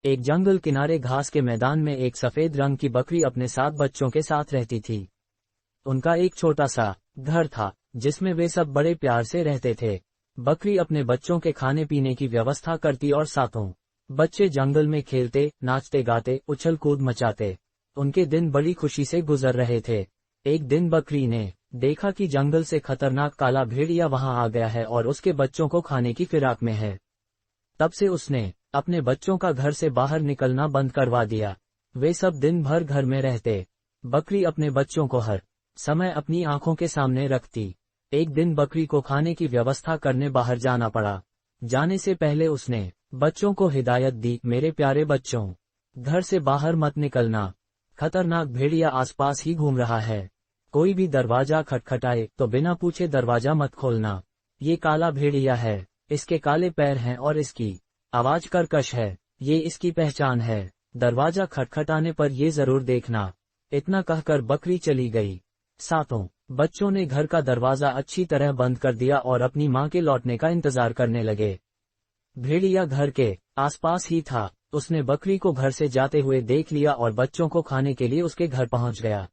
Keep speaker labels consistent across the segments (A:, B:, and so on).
A: एक जंगल किनारे घास के मैदान में एक सफेद रंग की बकरी अपने 7 बच्चों के साथ रहती थी। उनका एक छोटा सा घर था जिसमें वे सब बड़े प्यार से रहते थे। बकरी अपने बच्चों के खाने पीने की व्यवस्था करती और सातों बच्चे जंगल में खेलते, नाचते गाते, उछल कूद मचाते। उनके दिन बड़ी खुशी से गुजर रहे थे। एक दिन बकरी ने देखा कि जंगल से खतरनाक काला भेड़िया वहां आ गया है और उसके बच्चों को खाने की फिराक में है। तब से उसने अपने बच्चों का घर से बाहर निकलना बंद करवा दिया। वे सब दिन भर घर में रहते। बकरी अपने बच्चों को हर समय अपनी आंखों के सामने रखती। एक दिन बकरी को खाने की व्यवस्था करने बाहर जाना पड़ा। जाने से पहले उसने बच्चों को हिदायत दी, मेरे प्यारे बच्चों, घर से बाहर मत निकलना। खतरनाक भेड़िया आसपास ही घूम रहा है। कोई भी दरवाजा खटखटाए तो बिना पूछे दरवाजा मत खोलना। ये काला भेड़िया है, इसके काले पैर हैं और इसकी आवाज कर्कश है। ये इसकी पहचान है। दरवाजा खटखटाने पर ये जरूर देखना। इतना कहकर बकरी चली गई। सातों बच्चों ने घर का दरवाजा अच्छी तरह बंद कर दिया और अपनी मां के लौटने का इंतजार करने लगे। भेड़िया घर के आसपास ही था। उसने बकरी को घर से जाते हुए देख लिया और बच्चों को खाने के लिए उसके घर पहुंच गया।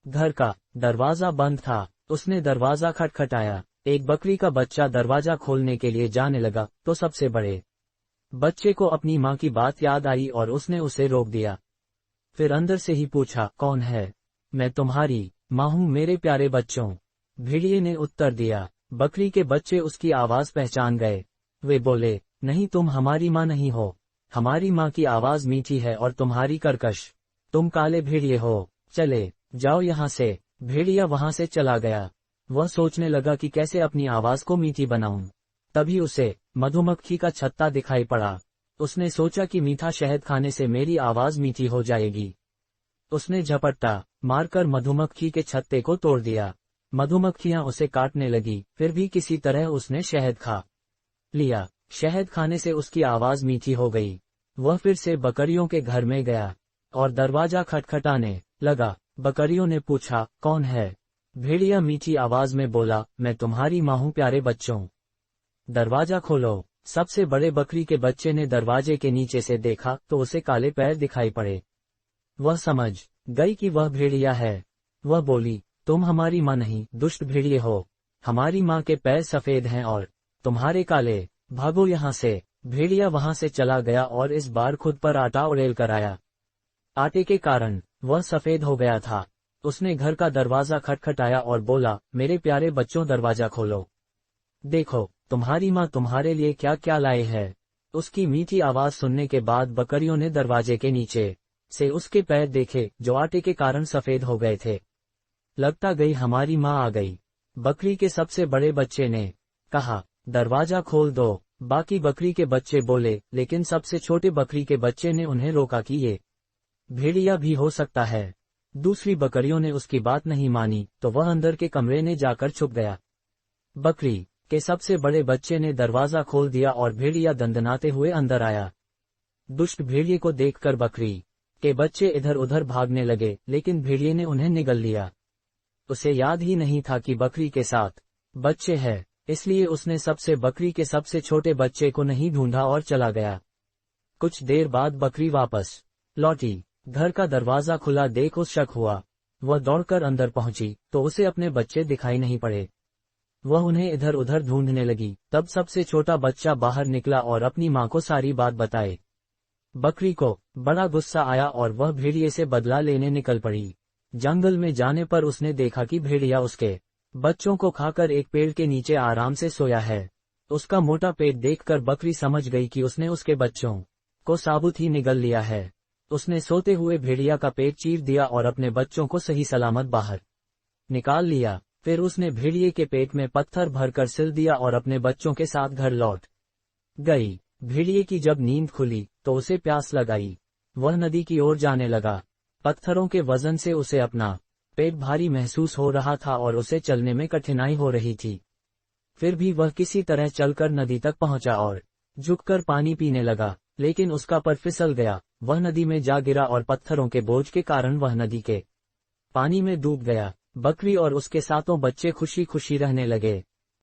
A: घर का दरवाजा बंद था। उसने दरवाजा खटखटाया। एक बकरी का बच्चा दरवाजा खोलने के लिए जाने लगा तो सबसे बड़े बच्चे को अपनी मां की बात याद आई और उसने उसे रोक दिया। फिर अंदर से ही पूछा, कौन है? मैं तुम्हारी मां हूं मेरे प्यारे बच्चों, भेड़िए ने उत्तर दिया। बकरी के बच्चे उसकी आवाज पहचान गए। वे बोले, नहीं, तुम हमारी मां नहीं हो। हमारी मां की आवाज मीठी है और तुम्हारी कर्कश। तुम काले भेड़िए हो, चले जाओ यहाँ से। भेड़िया वहां से चला गया। वह सोचने लगा कि कैसे अपनी आवाज को मीठी बनाऊं। तभी उसे मधुमक्खी का छत्ता दिखाई पड़ा। उसने सोचा कि मीठा शहद खाने से मेरी आवाज मीठी हो जाएगी। उसने झपट्टा मारकर मधुमक्खी के छत्ते को तोड़ दिया। मधुमक्खियां उसे काटने लगी, फिर भी किसी तरह उसने शहद खा लिया। शहद खाने से उसकी आवाज मीठी हो गई। वह फिर से बकरियों के घर में गया और दरवाजा खटखटाने लगा। बकरियों ने पूछा, कौन है? भेड़िया मीठी आवाज में बोला, मैं तुम्हारी मां हूं प्यारे बच्चों, दरवाजा खोलो। सबसे बड़े बकरी के बच्चे ने दरवाजे के नीचे से देखा तो उसे काले पैर दिखाई पड़े। वह समझ गई कि वह भेड़िया है। वह बोली, तुम हमारी मां नहीं, दुष्ट भेड़िए हो। हमारी मां के पैर सफेद हैं और तुम्हारे काले। भागो यहाँ से। भेड़िया वहां से चला गया और इस बार खुद पर आटा उड़ेल कर आया। आटे के कारण वह सफेद हो गया था। उसने घर का दरवाजा खटखटाया और बोला, मेरे प्यारे बच्चों, दरवाजा खोलो। देखो तुम्हारी माँ तुम्हारे लिए क्या क्या लाए है। उसकी मीठी आवाज सुनने के बाद बकरियों ने दरवाजे के नीचे से उसके पैर देखे जो आटे के कारण सफेद हो गए थे। लगता गई हमारी माँ आ गई। बकरी के सबसे बड़े बच्चे ने कहा, दरवाजा खोल दो। बाकी बकरी के बच्चे बोले, लेकिन सबसे छोटे बकरी के बच्चे ने उन्हें रोका कि ये भेड़िया भी हो सकता है। दूसरी बकरियों ने उसकी बात नहीं मानी तो वह अंदर के कमरे में जाकर छुप गया। बकरी के सबसे बड़े बच्चे ने दरवाजा खोल दिया और भेड़िया दंदनाते हुए अंदर आया। दुष्ट भेड़िए को देखकर बकरी के बच्चे इधर उधर भागने लगे, लेकिन भेड़िए ने उन्हें निगल लिया। उसे याद ही नहीं था कि बकरी के साथ बच्चे हैं, इसलिए उसने सबसे बकरी के सबसे छोटे बच्चे को नहीं ढूंढा और चला गया। कुछ देर बाद बकरी वापस लौटी। घर का दरवाजा खुला देख उस शक हुआ। वह दौड़कर अंदर पहुंची तो उसे अपने बच्चे दिखाई नहीं पड़े। वह उन्हें इधर उधर ढूंढने लगी। तब सबसे छोटा बच्चा बाहर निकला और अपनी मां को सारी बात बताई। बकरी को बड़ा गुस्सा आया और वह भेड़िए से बदला लेने निकल पड़ी। जंगल में जाने पर उसने देखा कि भेड़िया उसके बच्चों को खाकर एक पेड़ के नीचे आराम से सोया है। उसका मोटा पेट देखकर बकरी समझ गई कि उसने उसके बच्चों को साबुत ही निगल लिया है। उसने सोते हुए भेड़िया का पेट चीर दिया और अपने बच्चों को सही सलामत बाहर निकाल लिया। फिर उसने भेड़िए के पेट में पत्थर भरकर सिल दिया और अपने बच्चों के साथ घर लौट गई। भेड़िए की जब नींद खुली तो उसे प्यास लगाई। वह नदी की ओर जाने लगा। पत्थरों के वजन से उसे अपना पेट भारी महसूस हो रहा था और उसे चलने में कठिनाई हो रही थी। फिर भी वह किसी तरह चलकर नदी तक पहुंचा और झुककर पानी पीने लगा, लेकिन उसका पर फिसल गया। वह नदी में जा गिरा और पत्थरों के बोझ के कारण वह नदी के पानी में डूब गया। बकरी और उसके सातों बच्चे खुशी खुशी रहने लगे।